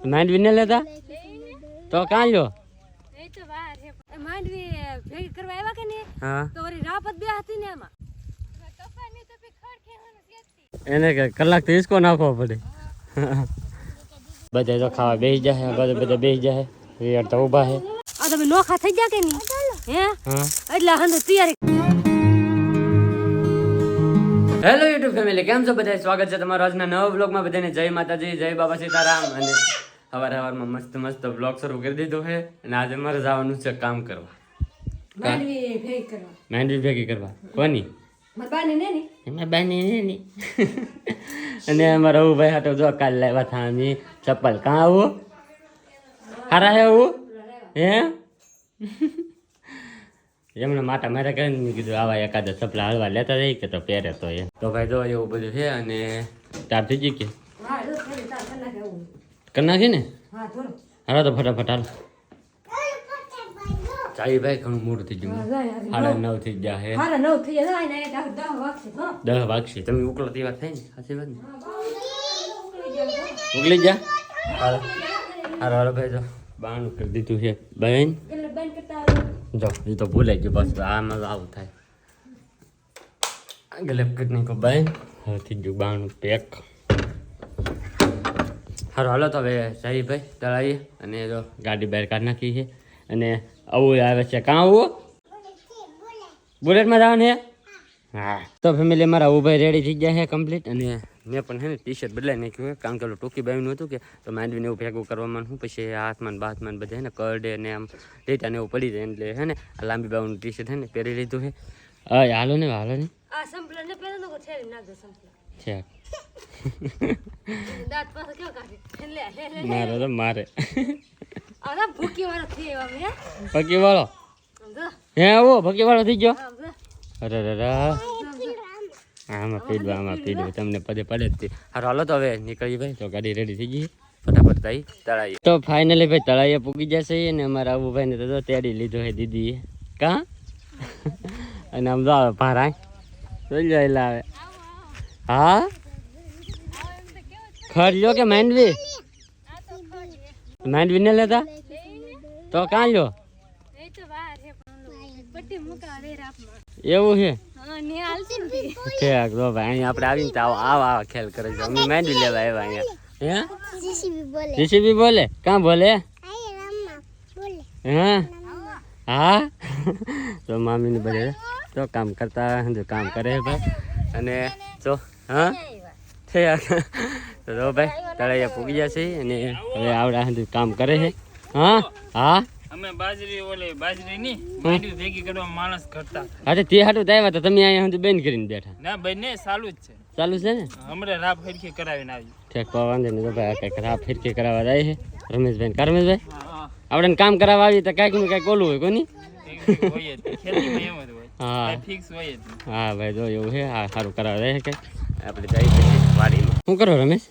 માંડવી ને લેતા તો કાં લ્યો માંડવી ભેગી કરવા આવ્યા કે નહીં હા તો વળી રાપત બે હતી ને એમાં એને કે કલાક તો હિસકો નાખવો પડે બધા તો ખાવા બેસી જાય બધા બેસી જાય રિયર તો ઊભા છે આ તમે નોખા થઈ ગયા કે નહીં હે હા એટલે હંદ તૈયારી હેલો યુટ્યુબ ફેમિલી કેમ છો બધા સ્વાગત છે તમારું આજના નવા વ્લોગમાં બધાને જય માતાજી જય બાબા સીતારામ અને સવારમાં મસ્ત મસ્ત વ્લોગ શરૂ કરી દીધો છે અને આજે મારે જવાનું છે કામ કરવા માંડવી ભેગી કરવા કોની એમાં બાની ને અને અમારા ભાઈ હાટો જો કાલ લાવ્યા હતા અમે ચપ્પલ કાં આવું હારા હે આવું હે એમને માટા મારે કરીને મેં કીધું આવા એકાદા ચપલા હળવા લેતા જઈ કે તો પહેરે તો એ તો ભાઈ જો એવું બધું છે અને તાર થઈ ગઈ કે કરી નાખી ને હાલો તો ફટાફટ હાલો ચાલી ભાઈ ઘણું મોડું થઈ ગયું 9:30 થઈ ગયા હે 9 થઈ જાય ને 10 વાગશે તમે ઉકળતી વાત થાય ને સાચી વાત ને ઉકળી જા હાલો હાલો હાલો ભાઈ જો બાનું કરી દીધું છે બેન જો એ તો ભૂલાઈ ગયું બસ આમાં આવું થાય ગલેપ કરી કો બેન હવે થઈ ગયું બાનું પેક હાલો હાલો તો હવે સારી ભાઈ તળાવીએ અને જો ગાડી બહાર કાઢી નાખી છે અને આવું આવે છે કાં આવું બુલેટમાં જવાનું છે હા તો ફેમિલી મારા આવું ભાઈ રેડી થઈ ગયા છે કમ્પ્લીટ અને મેં પણ છે ને ટી શર્ટ બદલાઈ નાખ્યું હોય કારણ કે ઓલું ટૂંકી બાવીનું હતું કે તો માંડવીને એવું ભેગું કરવામાં હું પછી હાથમાં બાથમાં બધે છે ને કરડે ને આમ ડેટા ને એવું પડી જાય એટલે છે ને આ લાંબી બાવનું ટી શર્ટ છે ને પહેરી લીધું છે હાલો ને આ સંપલા ને પહેલા તો છેડી નાખ દો સંપલા છે દાંત પાસે કેવો કાઢે લે મારે તો મારે આ ભૂકી વાળો થઈ આવ્યો મે ભૂકી વાળો હે આવો ભૂકી વાળો થઈ ગયો અરે આમાં પીડવા તમને પદે પડે જ હારો હાલો તો હવે નીકળી ભાઈ તો ગાડી રેડી થઈ ગઈ ફટાફટ થઈ તળાઈએ તો ફાઇનલી ભાઈ તળાઈએ પૂગી જશે અને અમારા આબુ ભાઈને તો તેડી લીધો છે દીદીએ કાં અને આમ તો આવે ભારા જોઈ લો એટલે આવે હા ખર્યો કે માંડવી ને લેતા તો કાં લ્યો એવું છે ઠીક તો ભાઈ અહીંયા આપણે આવીને તો આવા ખેલ કરે છે અમે માંડવી લેવા આવ્યા અહીંયા હે જીસીબી બોલે કાં બોલે હા હા તો મામીને બધે તો કામ કરતા કામ કરે ભાઈ અને તો હા ઠીક તો ભાઈ તળાયા પૂગી જશે અને હવે આવડા કામ કરે છે હા હા અમે બાજરી ની માંડવી ભેગી કરવા માણસ કરતા અરે તે હાટું આવ્યા તો તમે અહીંયા સુધી બેન કરીને બેઠા ના ભાઈ ને ચાલુ જ છે ને હમણાં રાપ ફેરકી કરાવીને આવી ઠેક વાંધો નહીં તો ભાઈ કઈક રાપ ફેરકી કરાવવા જાય છે રમેશભાઈ આપણે કામ કરાવવા આવી તો કાંઈક નું કાંઈક ઓલું હોય કોની હોય જ ખેતીમાં એમ જ હોય હા ફિક્સ હોય જ હા ભાઈ જો એવું છે આ સારું કરાવવા જાય છે કંઈક આપણે જઈ શકીએ વાડીમાં શું કરો રમેશ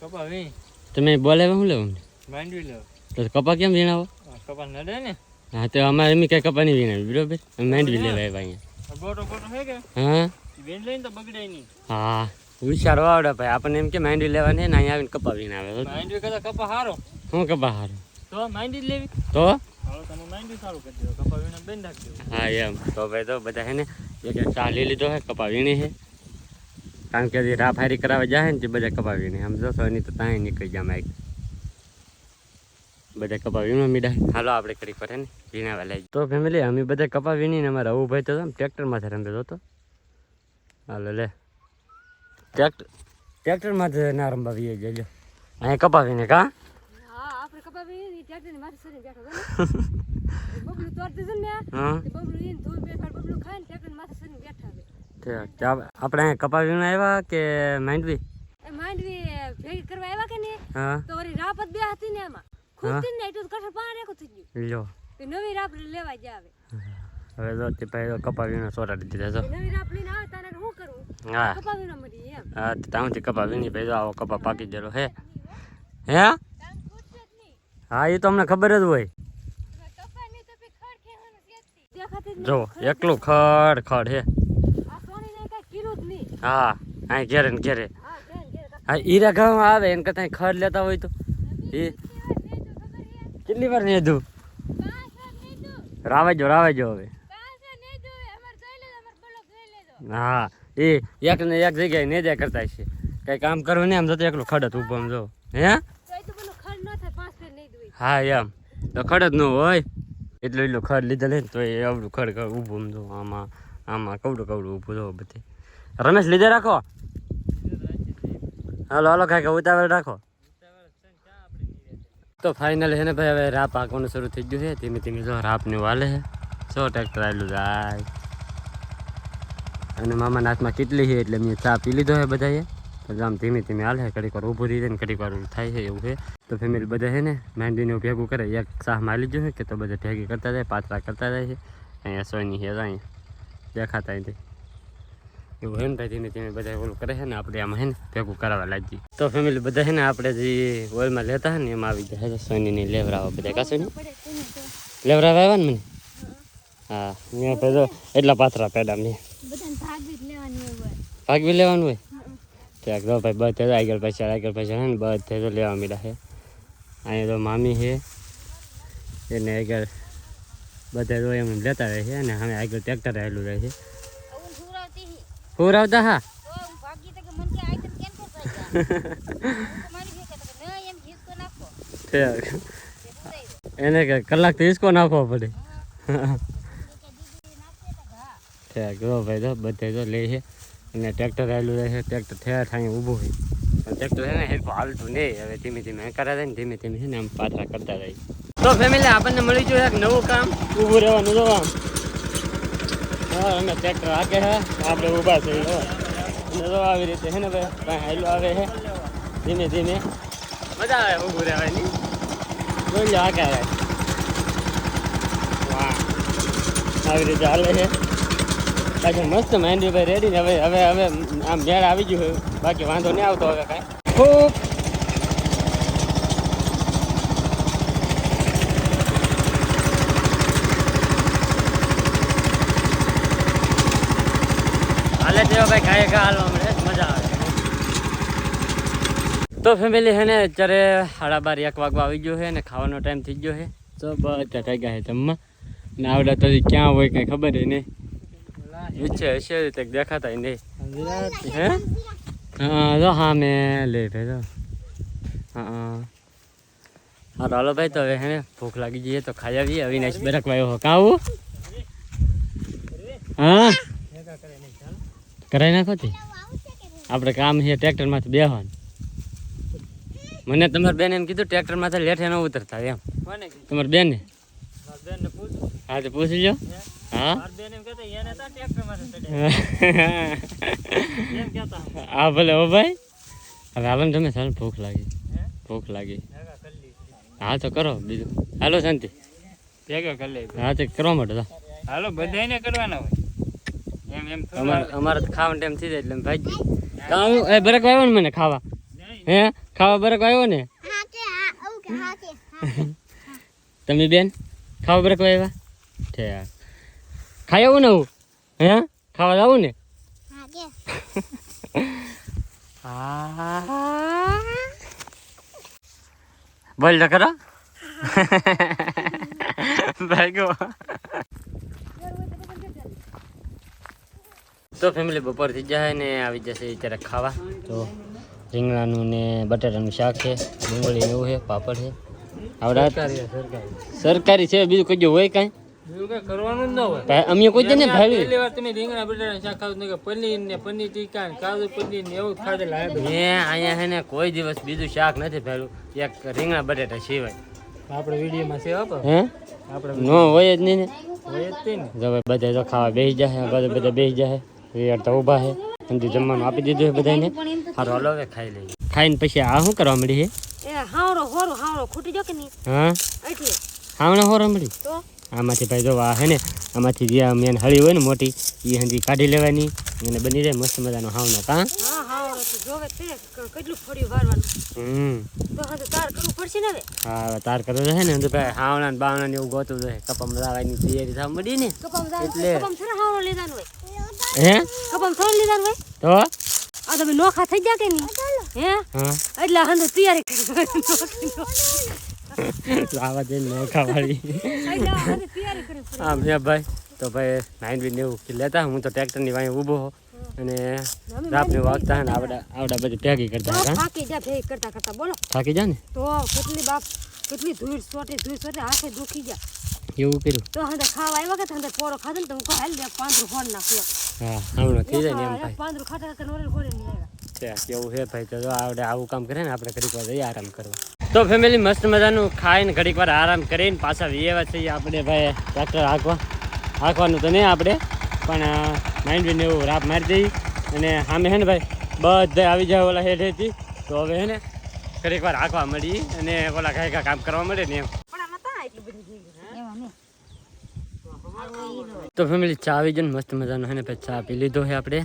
કપા વી તમે બોલે શું લેવું માંડવી લેવો તો કપા કેમ વીણાવો કપા નડે ને હા તો અમારે એમ કઈ કપા નહીં વીણાવી બરોબર અમે માંડવી લેવા આવ્યા અહીંયા ગોટો હે કે હા વેણ લઈને તો બગડે નહીં હા વિચારો આવડે ભાઈ આપણને એમ કે માંડવી લેવાની ને અહીંયા આવીને કપા વીણાવે માંડવી કરતા કપા હારો શું કપા હારો તો માંડવી લેવી તો હાલો તમે માંડવી સારું કરી દો કપા વીણા બેન નાખી દો હા એમ તો ભાઈ તો બધા છે ને એક ચા લઈ લીધો છે કપા વીણી છે કારણ કે જે રાફ હારી કરાવવા જાય ને તે બધા કપા વીણી આમ જોશો એની તો ત્યાં નીકળી જાય માઇક બધા કપા વીણવા મીડા હાલો આપણે કડી પર ને વીણાવા લઈ તો ફેમિલી અમે બધા કપા વીણીને અમારા આવું ભાઈ તો ટ્રેક્ટરમાંથી રમે તો હાલો લે ટ્રેક્ટરમાંથી ના રમવા વીએ જજો અહીંયા કપા વીણે કાં આપણે કપા વી ટ્રેક્ટર ની માથે સરી બેઠો બબલું તોડતી છે ને બબલું એને ધોઈ બેઠા બબલું ખાય ને ટ્રેક્ટર માથે સરી બેઠા આપણે અહીંયા કપા વીણા આવ્યા કે માંડવી ભેગી કરવા આવ્યા કે નહીં હા તો વળી રાપત બે હતી ને એમાં ખુદતી ને એટલું કઠર પાણી રેખો થઈ ગયું લ્યો તો નવી રાપ લેવા જાવે હવે જો તે ભાઈ કપા વીણા સોરાડી દીધા છો નવી રાપ લઈને આવે તારે શું કરવું હા કપા વીણા મળી એમ હા તાવથી કપા વીણી ભાઈ જો આવો કપા પાકી ગયેલો હે હા એ તો અમને ખબર જ હોય જો એકલું ખડ હે હા અહીં ઘેરે ને ઘેરે હા ઈરા ગામમાં આવે એને કરતા ખડ લેતા હોય તો એ કેટલી વાર નેધું રાવે જો હવે હા એ એક ને એક જગ્યાએ નેજા કરતા છે કઈ કામ કરવું ને એમ તો એકલો ખડત ઊભો આમ જો હે હા એમ તો ખડત ન હોય એટલું ખડ લીધેલ ને તો એ આવડું ખડ ઊભું આમ જો આમાં કવડું ઊભું જો બધે રમેશ લીધે રાખો હાલો કાંઈ ઉતાવળ રાખો તો ફાઇનલ છે ને ભાઈ હવે રાપ હાંકવાનું શરૂ થઈ ગયું છે ધીમે જો રાપને વાલે છે સો ટ્રેક્ટર આવેલું જાય અને મામાના હાથમાં કેટલી છે એટલે મેં ચા પી લીધો છે બધાએ તો આમ ધીમે હાલે ઘડીક વાર ઊભું થઈ જાય ને ઘડીક વાર થાય છે એવું છે તો ફેમિલી બધા છે ને માંડીને ભેગું કરે એક શાહ મારી લીધું છે કે તો બધા ભેગી કરતા જાય પાતળા કરતા જાય છે અહીંયા સોયની છે અહીંયા દેખાતા નથી એવું હે ને ભાઈ ધીમે બધા ઓલું કરે છે ને આપણે આમાં હે ને ભેગું કરાવવા લાગીએ તો ફેમિલી બધા છે ને આપણે જે ઓઇલમાં લેતા હોય ને એમાં આવી જાય સોનીની લેવરાવા બધા કાશો ને લેવરાવા આવ્યા ને મને હા મેં તો એટલા પાથરા પેડા મેં ભાગ બી લેવાનું હોય ત્યાં તો ભાઈ બધે તો આગળ પાછળ હે ને બધે તો લેવા મીડા છે અહીંયા તો મામી છે એને આગળ બધા તો એમ લેતા રહે છે અને હવે આગળ ટ્રેક્ટર આવેલું રહે છે પૂરાવતા હા એને કલાક તો હિસકો નાખવો પડે ભાઈ તો બધે તો લે છે અને ટ્રેક્ટર આવેલું રહે છે ટ્રેક્ટર ઠેર ઠાઈ ઊભું હોય પણ ટ્રેક્ટર છે ને હેરખું હાલતું નહીં હવે ધીમે કરે છે ને ધીમે છે ને આમ પાછા કરતા રહી તો ફેમિલી આપણને મળી ગયું એક નવું કામ ઊભું રહેવાનું જો આમ હા અમે ટ્રેક્ટર હાકે છે આપણે ઊભા છીએ જો આવી રીતે છે ને ભાઈ કાંઈ હાઈલો આવે છે ધીમે મજા આવે ઊભું રહેવાની જોઈ લો હાકે આવે વાહ આવી રીતે હાલે છે પાછું મસ્ત માંડ્યું ભાઈ રેડી ને હવે આમ મેળ આવી ગયું હોય બાકી વાંધો નહીં આવતો હવે કાંઈ ખૂબ હાલે તેવો ભાઈ કાંઈ હાલવા મળે મજા આવે તો ફેમિલી છે ને અત્યારે 12:30 વાગવા આવી ગયો છે ને ખાવાનો ટાઈમ થઈ ગયો છે તો બધા થઈ ગયા છે જમવા ને આવડે તો ક્યાં હોય કંઈ ખબર નહીં ઈચ્છે હશે તો દેખાતા નહીં હે હા તો હા મેં લે ભાઈ તો હા હાલો ભાઈ તો હવે હે ને ભૂખ લાગી જઈએ તો ખાઈ આવીએ અવિનાશ બરક વાયો હો કાવું હા કરાવી નાખો તે આપણે કામ છે ટ્રેક્ટરમાંથી બેસવાનું મને તમારી બેન એમ કીધું ટ્રેક્ટરમાંથી લેઠે ન ઉતરતા એમ તમારી બેને હા તો પૂછી લો હા હા ભલે હો ભાઈ હવે હાલો ને તમે સારું ભૂખ લાગી હા તો કરો બીજું હાલો શાંતિ હા તો કરવા માટે હાલો બધાને કરવાના હોય અમારે તો ખાવાનો ટાઈમ થઈ જાય એટલે ભાઈ કામ એ બરક આવ્યો ને મને ખાવા હે ખાવા બરક આવ્યો ને તમે બેન ખાવા બરક આવ્યા છે ખાઈ આવું ને હું હે ખાવા જાવું ને બોલ તો ખરો ભાઈ તો ફેમિલી બપોર થઈ જાય ને આવી જશે અત્યારે ખાવા તો રીંગણાનું ને બટાટાનું શાક છે ડુંગળી એવું છે પાપડ છે આવડા સરકારી છે બીજું કોઈ હોય કાંઈ કરવાનું જ ન હોય અમે કોઈ દે ને ભાઈ પહેલી વાર તમે રીંગણા બટાટા શાક ખાવ કે પનીર ટીકા કાજુ પનીર ને એવું ખાધેલા મેં અહીંયા છે ને કોઈ દિવસ બીજું શાક નથી ભાઈ એક રીંગણા બટાટા સિવાય આપણે વિડીયોમાં છે આપો હે આપણે નો હોય જ નહીં ને હોય જ તે ને જો બધા તો ખાવા બેસી જાય બધા બેસી જાય યાર તો ઊભા છે સમજી જમવાનું આપી દીધું છે બધાને સારું હાલો હવે ખાઈ લઈએ ખાઈને પછી આ શું કરવા મળી છે હાવરો ખૂટી જો કે નહીં હા એટલે હાવણા હોરો મળી તો આમાંથી ભાઈ જો આ હે ને આમાંથી જે મેન હળી હોય ને મોટી એ હંધી કાઢી લેવાની અને બની જાય મસ્ત મજાનો હાવનો કાં હા હાવરો તો જોવે તે કેટલું ફળ્યું વારવાનું તો હવે તાર કરવું પડશે ને હવે હા તાર કરવો છે ને ભાઈ હાવણા ને બાવણા ને એવું ગોતું છે કપમ લાવવાની તૈયારી થવા મળી ને કપમ એટલે થોડા હાવરો લીધાનું હોય હે કપમ થોડા લીધાનું હોય તો આ તમે નોખા થઈ ગયા કે નહીં હે હા એટલે હંધે તૈયારી કરી લાવા દે નોખા વાળી એટલે હંધે તૈયારી કરી પડી. આમ હે ભાઈ તો ભાઈ 9 કે લેતા હું તો ટ્રેક્ટરની વાંહે ઊભો હો અને રાપને વાગતા હે ને આવડા બધી ભેગી કરતા તો હા થાકી જા ભેગ કરતા કરતા બોલો થાકી જા ને તો કેટલી બાપ કેટલી ધૂળ સોટે હાથે દુખી જા એવું કર્યું તો હંધે ખાવા આવ્યા કે હંધે પોરો ખાધો ને તો હું કહું હાલ લે 5 ફોન નાખ્યો હા હમણાં થઈ જાય ને એમ ભાઈ 5 ખાતા કે નોરે ઘોડે નહીં આવ્યા છે કેવું છે ભાઈ તો જો આવડે આવું કામ કરે ને આપણે ઘડીક વાર જઈએ આરામ કરવા તો ફેમિલી મસ્ત મજાનું ખાઈને ઘડીક વાર આરામ કરીને પાછા વિયેવા છીએ આપણે ભાઈ ટ્રેક્ટર હાંકવાનું તો નહીં આપણે પણ 9 એવું રાપ મારી દઈ અને સામે હે ને ભાઈ બધા આવી જાય ઓલા હેઠ હતી તો હવે હે ને ઘડીક વાર હાંકવા મળી અને ઓલા કાંઈ કામ કરવા મળે ને એમ પણ આમાં તા એટલી બધી જઈ એવા ને તો ફેમિલી ચા આવી જાય ને મસ્ત મજાનું હે ને ભાઈ ચા પી લીધો છે આપણે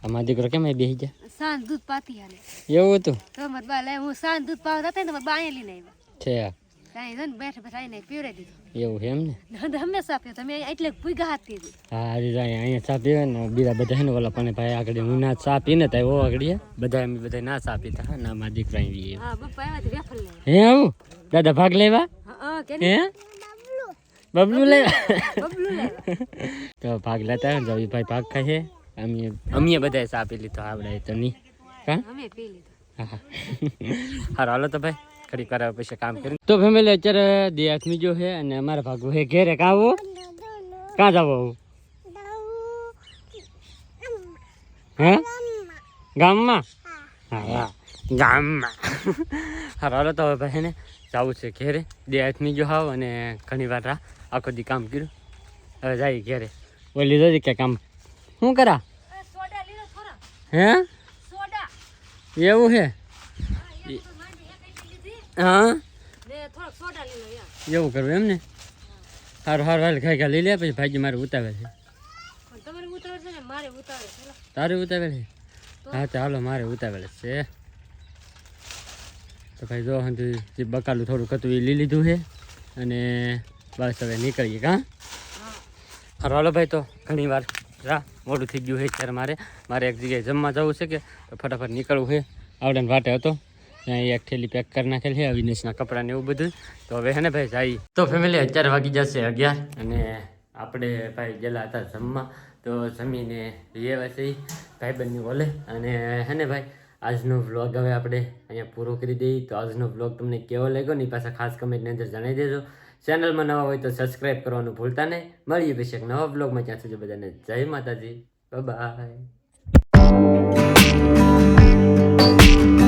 અમારા દીકરો કેમ બેસી જાય સાંજ દૂધ પાતી હાલે એવું હતું તો માર બા લે હું સાંજ દૂધ પાવા જતા ને માર બા અહીંયા લઈને આવ્યા છે કાંઈ જન બેઠા બેઠા આવીને પીવડાવી દીધું એવું છે એમ ને હંમેશા પીવો તમે એટલે પૂગા હાથ દીધી હા આજે અહીંયા ચા પીવે ને બીજા બધા છે ને ઓલા પણ ભાઈ આગળ હું ના ચા પીને તો આવ્યો આગળ બધા એમ બધા ના ચા પીતા હા ના મારા દીકરા આવી હા બપ્પા આવ્યા તો વેફર લે હે આવું દાદા ભાગ લેવા હા કે હે બબલું લેવા બબલું લે તો ભાગ લેતા હોય ને તો ભાઈ ભાગ ખાય છે અમે બધા ચા પી લીધો આવડે તો નહીં હા અમે પી લીધું હા હારો હાલો તો ભાઈ ઘડીક વાર પછી કામ કરી તો ફેમિલી અત્યારે દે આઠમી જો છે અને અમારા ભાગવું છે ઘેરે કાવું ક્યાં જાવ હે ગામમાં હા હા ગામમાં હારો હાલો તો હવે ભાઈ ને જવું છે ઘેરે દે આઠમી જો હાવ અને ઘણી વાર આખો દી કામ કર્યું હવે જાય ઘેરે ઓલી લીધો કે કામ શું કરા સોડા લીધો થોડા હે સોડા એવું છે હા ને થોડોક સોડા લીધો યાર એવું કરવું એમ ને સારું સારું હાલ ખાઈ ખા લઈ લે પછી ભાજી મારે ઉતાવે છે પણ તમારે ઉતાવળ છે ને મારે ઉતાવળ છે તારે ઉતાવેલ છે હા તો હાલો મારે ઉતાવેલ છે તો ભાઈ જો જે બકાલું થોડું હતું એ લઈ લીધું છે અને બસ હવે નીકળીએ કાં હારું હાલો ભાઈ તો ઘણી વાર મોડું થઈ ગયું છે ત્યારે મારે એક જગ્યાએ જમવા જવું છે કે તો ફટાફટ નીકળવું છે આવડે ને વાટે હતો ત્યાં એક થેલી પેક કરી નાખેલ છે અવિનેશના કપડાં ને એવું બધું તો હવે હે ને ભાઈ જાય તો ફેમિલી અત્યારે વાગી જશે 11 અને આપણે ભાઈ ગયેલા હતા જમવા તો જમીને લેવા છે ભાઈબંધની ઓલે અને હે ને ભાઈ આજનો વ્લોગ હવે આપણે અહીંયા પૂરો કરી દઈએ તો આજનો વ્લોગ તમને કેવો લાગ્યો ને પાછા ખાસ કમેન્ટની અંદર જણાવી દેજો ચેનલમાં નવા હોય તો સબસ્ક્રાઈબ કરવાનું ભૂલતા નહીં મળીએ પછી એક નવા વ્લોગમાં ત્યાં સુધી બધાને જય માતાજી બાય બાય